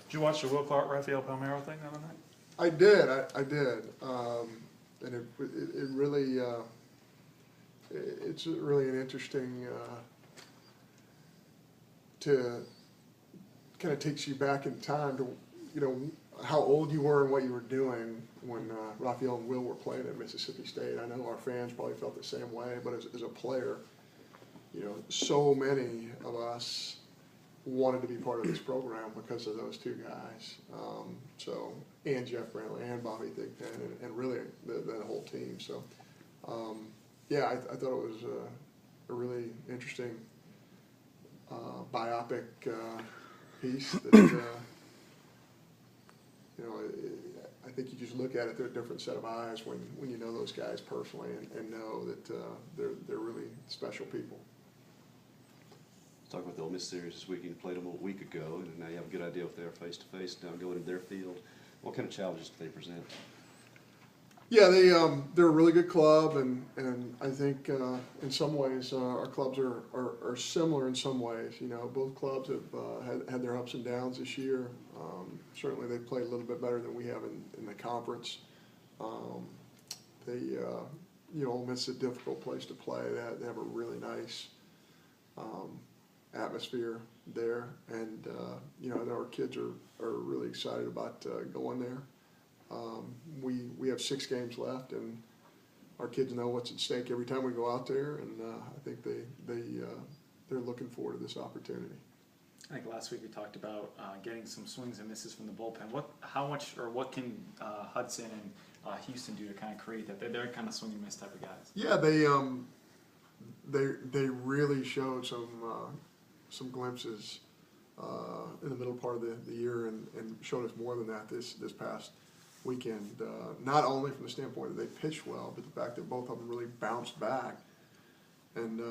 Did you watch the Will Clark Rafael Palmeiro thing the other night? I did. I did. And it really it's really an interesting to kind of takes you back in time to how old you were and what you were doing when Rafael and Will were playing at Mississippi State. I know our fans probably felt the same way, but as a player, so many of us wanted to be part of this program because of those two guys. And Jeff Brantley and Bobby Thigpen and really the whole team. So, I thought it was a really interesting biopic piece that, I think you just look at it through a different set of eyes when you know those guys personally and know that they're really special people. Talk about the Ole Miss series this weekend. You played them a week ago, and now you have a good idea if they're face-to-face now going into their field. What kind of challenges do they present? Yeah, they're a really good club, and I think in some ways our clubs are similar in some ways. Both clubs have had their ups and downs this year. Certainly they've played a little bit better than we have in the conference. Ole Miss is a difficult place to play. They have a really nice atmosphere there, and our kids are really excited about going there. We have 6 games left, and our kids know what's at stake every time we go out there, and I think they're looking forward to this opportunity. I think last week we talked about getting some swings and misses from the bullpen. What can Hudson and Houston do to kind of create that? They're kind of swing and miss type of guys. Yeah, they really showed some glimpses in the middle part of the year and showed us more than that this past weekend. Not only from the standpoint that they pitched well, but the fact that both of them really bounced back and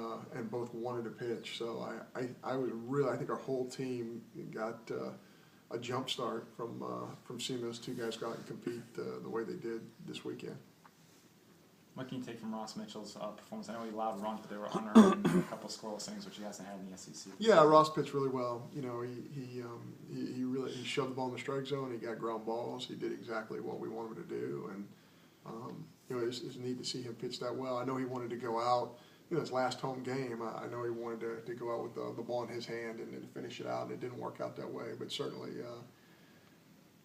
both wanted to pitch. So I think our whole team got a jump start from seeing those two guys go out and compete the way they did this weekend. What can you take from Ross Mitchell's performance? I know he allowed runs, but they were unearned and a couple scoreless innings, which he hasn't had in the SEC. Yeah, Ross pitched really well. He really shoved the ball in the strike zone. He got ground balls. He did exactly what we wanted him to do, and it's neat to see him pitch that well. I know he wanted to go out. His last home game, I know he wanted to go out with the ball in his hand and finish it out, and it didn't work out that way. But certainly,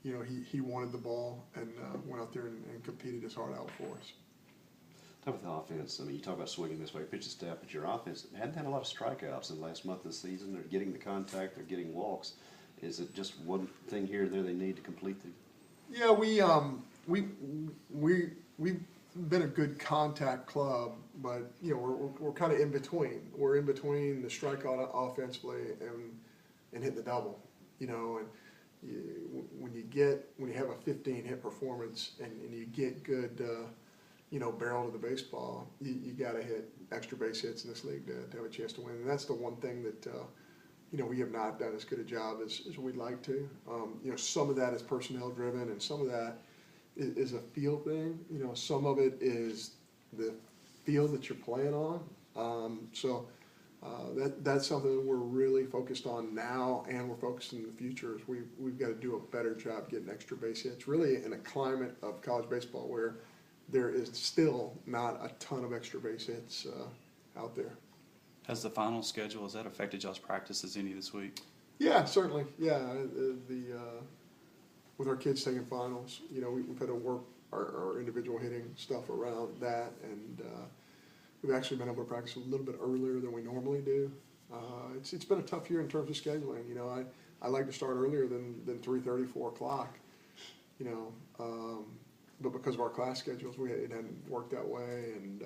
he wanted the ball and went out there and competed his heart out for us. Talk about the offense. I mean, you talk about swinging this way, pitching staff, but your offense hadn't had a lot of strikeouts in the last month of the season. They're getting the contact, they're getting walks. Is it just one thing here and there they need to complete the? Yeah, we've been a good contact club, but we're kind of in between. We're in between the strikeout offensively and hit the double. And when you have a 15 hit performance and you get good. Barrel to the baseball, you got to hit extra base hits in this league to have a chance to win. And that's the one thing that, we have not done as good a job as we'd like to. Some of that is personnel driven and some of that is a field thing. Some of it is the field that you're playing on. That's something that we're really focused on now and we're focused in the future is we've got to do a better job getting extra base hits, really in a climate of college baseball where there is still not a ton of extra base hits out there. Has the final schedule, has that affected y'all's practices any this week? Yeah, certainly. Yeah, with our kids taking finals, we've had to work our individual hitting stuff around that, and we've actually been able to practice a little bit earlier than we normally do. It's been a tough year in terms of scheduling. I like to start earlier than 3:30, 4 o'clock. But because of our class schedules, it hadn't worked that way, and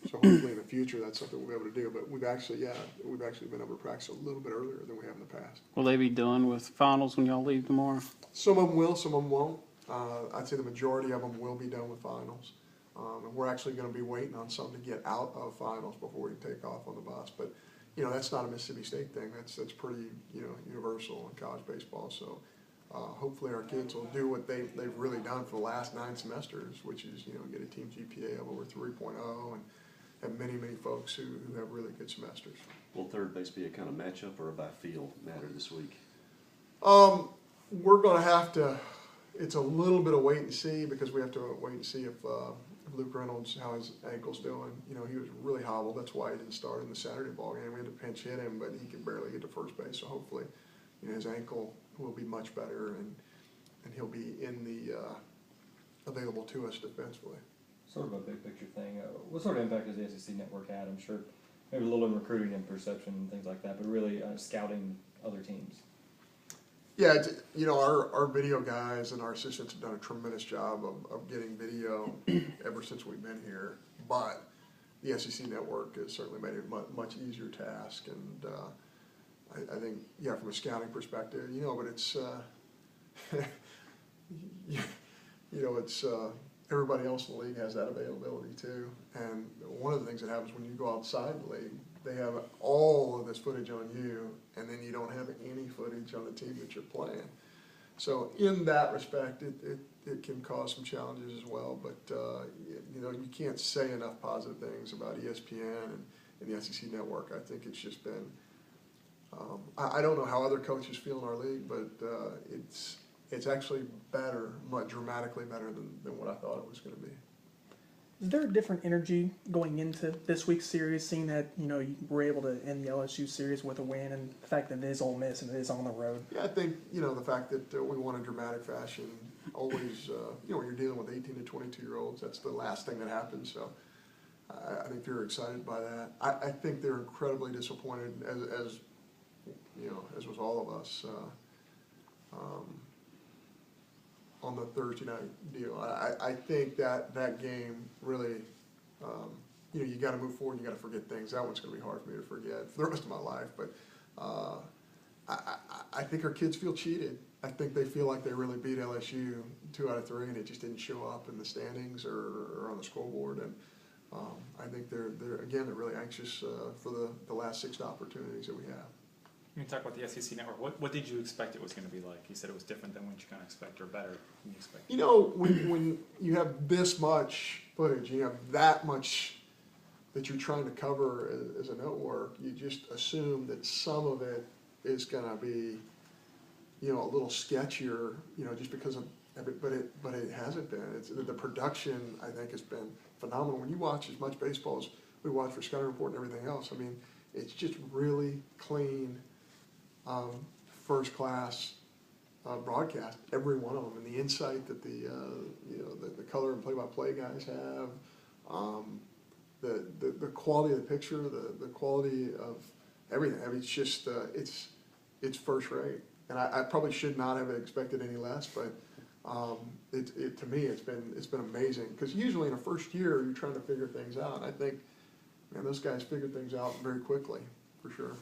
so hopefully in the future that's something we'll be able to do. But we've actually been able to practice a little bit earlier than we have in the past. Will they be done with finals when y'all leave tomorrow? Some of them will, some of them won't. I'd say the majority of them will be done with finals, and we're actually going to be waiting on some to get out of finals before we take off on the bus. But that's not a Mississippi State thing. That's pretty universal in college baseball. So. Hopefully our kids will do what they've really done for the last 9 semesters, which is get a team GPA of over 3.0 and have many folks who have really good semesters. Will third base be a kind of matchup or a by field matter this week? We're gonna have to, it's a little bit of wait and see, because we have to wait and see if Luke Reynolds, how his ankle's doing. You know, he was really hobbled, that's why he didn't start in the Saturday ball game. We had to pinch hit him, but he could barely get to first base, so hopefully, you know, his ankle will be much better, and he'll be in the, available to us defensively. Sort of a big picture thing. What sort of impact has the SEC network had? I'm sure maybe a little in recruiting and perception and things like that, but really scouting other teams. Yeah, you know, our video guys and our assistants have done a tremendous job of getting video ever since we've been here. But the SEC network has certainly made it a much easier task. And I think, yeah, from a scouting perspective, you know, but it's, you know, it's everybody else in the league has that availability too. And one of the things that happens when you go outside the league, they have all of this footage on you, and then you don't have any footage on the team that you're playing. So in that respect, it can cause some challenges as well. But you know, you can't say enough positive things about ESPN and the SEC network. I think it's just been. I don't know how other coaches feel in our league, but it's actually better, much dramatically better than what I thought it was going to be. Is there a different energy going into this week's series, seeing that, you know, you were able to end the LSU series with a win, and the fact that it is Ole Miss and it is on the road? Yeah, I think, you know, the fact that we won in dramatic fashion, always, you know, when you're dealing with 18 to 22-year-olds, that's the last thing that happens. So I think they're excited by that. I think they're incredibly disappointed, as you know, as was all of us, on the Thursday night deal. I think that game really, you know, you got to move forward. You got to forget things. That one's going to be hard for me to forget for the rest of my life. But I think our kids feel cheated. I think they feel like they really beat LSU 2 out of 3, and it just didn't show up in the standings or on the scoreboard. And I think they're really anxious for the last 6 opportunities that we have. You can talk about the SEC network. What did you expect it was going to be like? You said it was different than what you kind of expect, or better than you expect. You know, when you have this much footage, you have that much that you're trying to cover as a network, you just assume that some of it is going to be, you know, a little sketchier, you know, just because of it, but it hasn't been. The production, I think, has been phenomenal. When you watch as much baseball as we watch for Scouting Report and everything else, I mean, it's just really clean, first class broadcast, every one of them, and the insight that the you know, the color and play-by-play guys have, the quality of the picture, the quality of everything. I mean, it's just it's first rate, and I probably should not have expected any less, but to me it's been amazing, because usually in a first year you're trying to figure things out. I think, man, those guys figured things out very quickly, for sure.